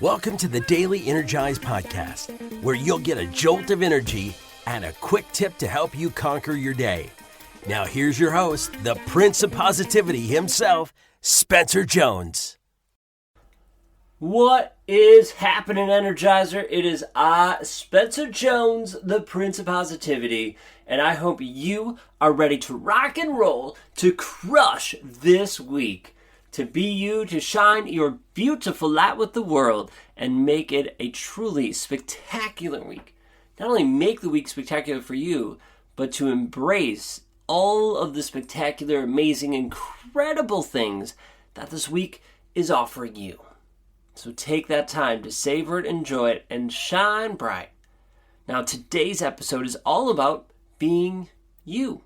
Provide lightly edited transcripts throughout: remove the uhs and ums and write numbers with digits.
Welcome to the Daily Energize Podcast, where you'll get a jolt of energy and a quick tip to help you conquer your day. Now here's your host, the Prince of Positivity himself, Spencer Jones. What is happening, Energizer? It is I, Spencer Jones, the Prince of Positivity, and I hope you are ready to rock and roll, to crush this week, to be you, to shine your beautiful light with the world, and make it a truly spectacular week. Not only make the week spectacular for you, but to embrace all of the spectacular, amazing, incredible things that this week is offering you. So take that time to savor it, enjoy it, and shine bright. Now, today's episode is all about being you.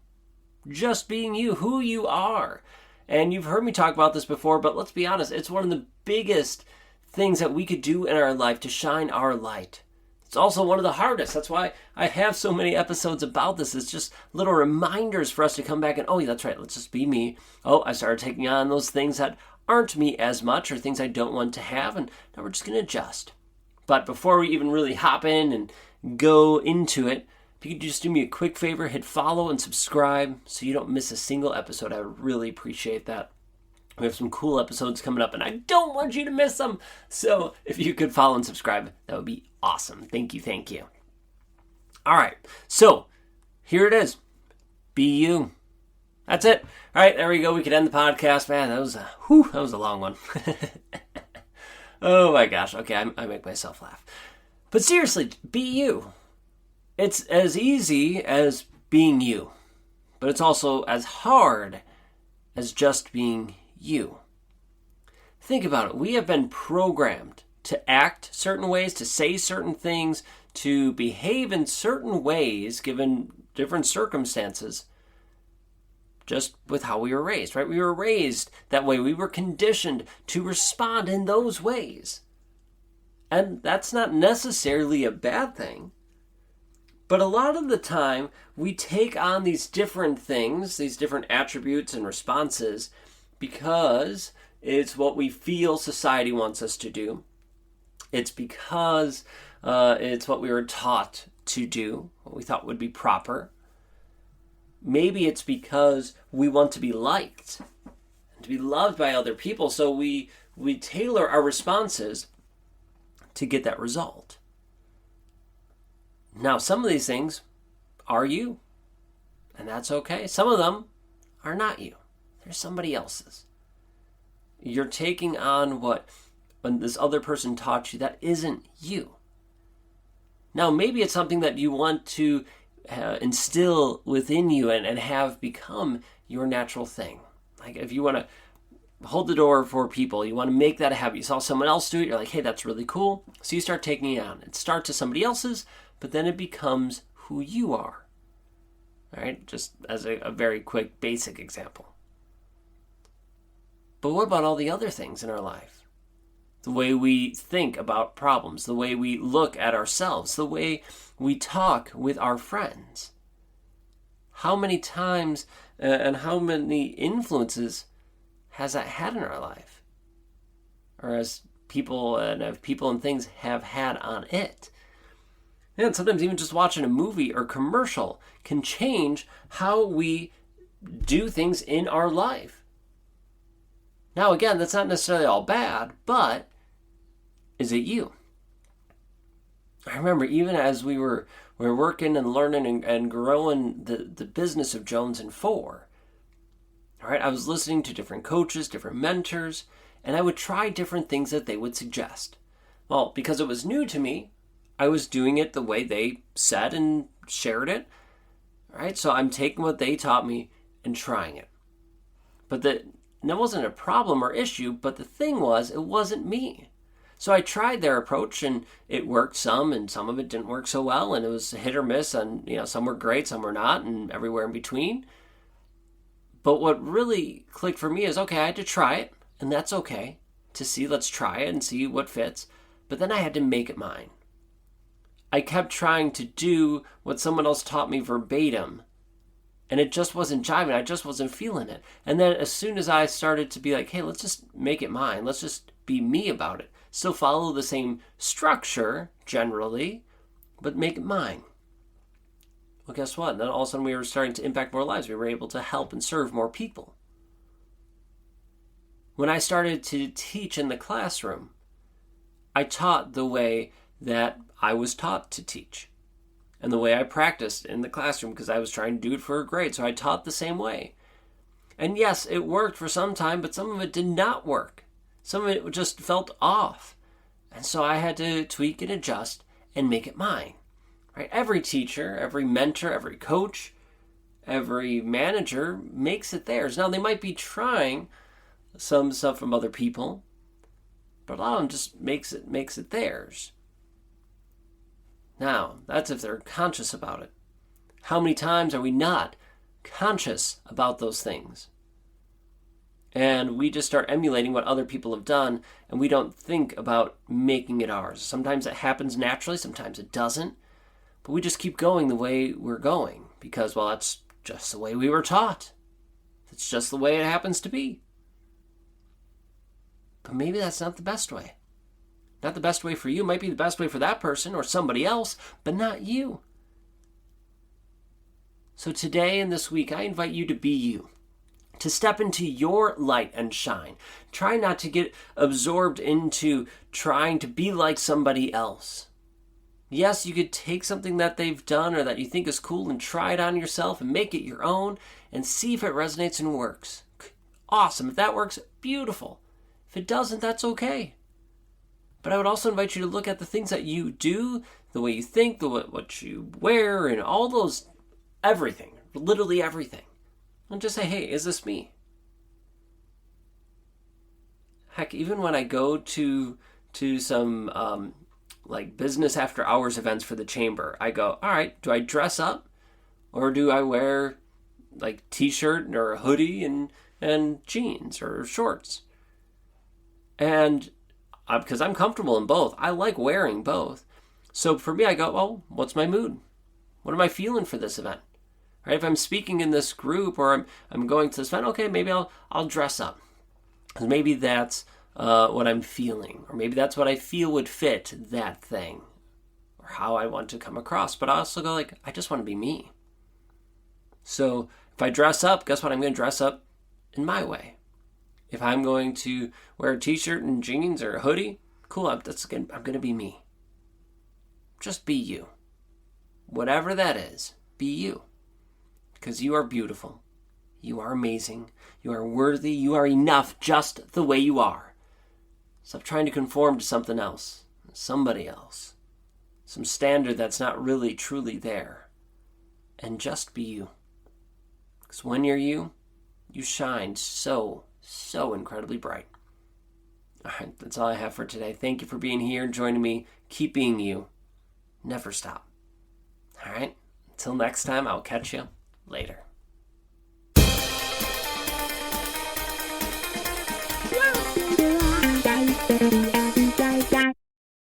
Just being you, who you are. And you've heard me talk about this before, but let's be honest, it's one of the biggest things that we could do in our life to shine our light. It's also one of the hardest. That's why I have so many episodes about this. It's just little reminders for us to come back and, oh, yeah, that's right, let's just be me. Oh, I started taking on those things that aren't me as much, or things I don't want to have, and now we're just going to adjust. But before we even really hop in and go into it, if you could just do me a quick favor, hit follow and subscribe so you don't miss a single episode. I would really appreciate that. We have some cool episodes coming up, and I don't want you to miss them. So if you could follow and subscribe, that would be awesome. Thank you. All right, so here it is. Be you. That's it. All right, there we go. We could end the podcast. Man, that was a long one. Oh my gosh. Okay, I make myself laugh. But seriously, be you. It's as easy as being you, but it's also as hard as just being you. Think about it. We have been programmed to act certain ways, to say certain things, to behave in certain ways given different circumstances, just with how we were raised, right? We were raised that way. We were conditioned to respond in those ways. And that's not necessarily a bad thing. But a lot of the time, we take on these different things, these different attributes and responses, because it's what we feel society wants us to do. It's because it's what we were taught to do, what we thought would be proper. Maybe it's because we want to be liked and to be loved by other people, so we tailor our responses to get that result. Now, some of these things are you, and that's okay. Some of them are not you. They're somebody else's. You're taking on what when this other person taught you that isn't you. Now, maybe it's something that you want to instill within you and have become your natural thing. Like if you want to hold the door for people, you want to make that a habit. You saw someone else do it, you're like, hey, that's really cool. So you start taking it on. It starts as somebody else's, but then it becomes who you are. All right, just as a very quick, basic example. But what about all the other things in our life? The way we think about problems, the way we look at ourselves, the way we talk with our friends. How many times and how many influences has that had in our life? Or as people and things have had on it? And sometimes even just watching a movie or commercial can change how we do things in our life. Now, again, that's not necessarily all bad, but is it you? I remember even as we were working and learning and growing the business of Jones and Four, all right, I was listening to different coaches, different mentors, and I would try different things that they would suggest. Well, because it was new to me, I was doing it the way they said and shared it. All right, so I'm taking what they taught me and trying it. But that wasn't a problem or issue, but the thing was, it wasn't me. So I tried their approach, and it worked some, and some of it didn't work so well, and it was hit or miss, and some were great, some were not, and everywhere in between. But what really clicked for me is, okay, I had to try it, and that's okay, to see, let's try it and see what fits, but then I had to make it mine. I kept trying to do what someone else taught me verbatim, and it just wasn't jiving. I just wasn't feeling it. And then as soon as I started to be like, hey, let's just make it mine. Let's just be me about it. Still follow the same structure, generally, but make it mine. Well, guess what? Then all of a sudden we were starting to impact more lives. We were able to help and serve more people. When I started to teach in the classroom, I taught the way that I was taught to teach and the way I practiced in the classroom because I was trying to do it for a grade. So I taught the same way. And yes, it worked for some time, but some of it did not work. Some of it just felt off. And so I had to tweak and adjust and make it mine. Right? Every teacher, every mentor, every coach, every manager makes it theirs. Now, they might be trying some stuff from other people, but a lot of them just makes it theirs. Now, that's if they're conscious about it. How many times are we not conscious about those things? And we just start emulating what other people have done, and we don't think about making it ours. Sometimes it happens naturally, sometimes it doesn't. But we just keep going the way we're going because, well, that's just the way we were taught. It's just the way it happens to be. But maybe that's not the best way. Not the best way for you. It might be the best way for that person or somebody else, but not you. So today and this week, I invite you to be you. To step into your light and shine. Try not to get absorbed into trying to be like somebody else. Yes, you could take something that they've done or that you think is cool and try it on yourself and make it your own and see if it resonates and works. Awesome. If that works, beautiful. If it doesn't, that's okay. But I would also invite you to look at the things that you do, the way you think, what you wear, and all those, everything, literally everything. And just say, hey, is this me? Heck, even when I go to some like business after hours events for the chamber, I go, all right, do I dress up or do I wear like t-shirt or a hoodie and jeans or shorts? And because I'm comfortable in both, I like wearing both. So for me, I go, well, what's my mood? What am I feeling for this event? Right? If I'm speaking in this group or I'm going to this event, okay, maybe I'll dress up. Because maybe that's what I'm feeling, or maybe that's what I feel would fit that thing, or how I want to come across. But I also go like, I just want to be me. So if I dress up, guess what? I'm going to dress up in my way. If I'm going to wear a t-shirt and jeans or a hoodie, cool, I'm going to be me. Just be you. Whatever that is, be you. Because you are beautiful. You are amazing. You are worthy. You are enough just the way you are. Stop trying to conform to something else, somebody else, some standard that's not really truly there. And just be you. Because when you're you, you shine so incredibly bright. All right, that's all I have for today. Thank you for being here and joining me. Keep being you. Never stop. All right, until next time, I'll catch you later.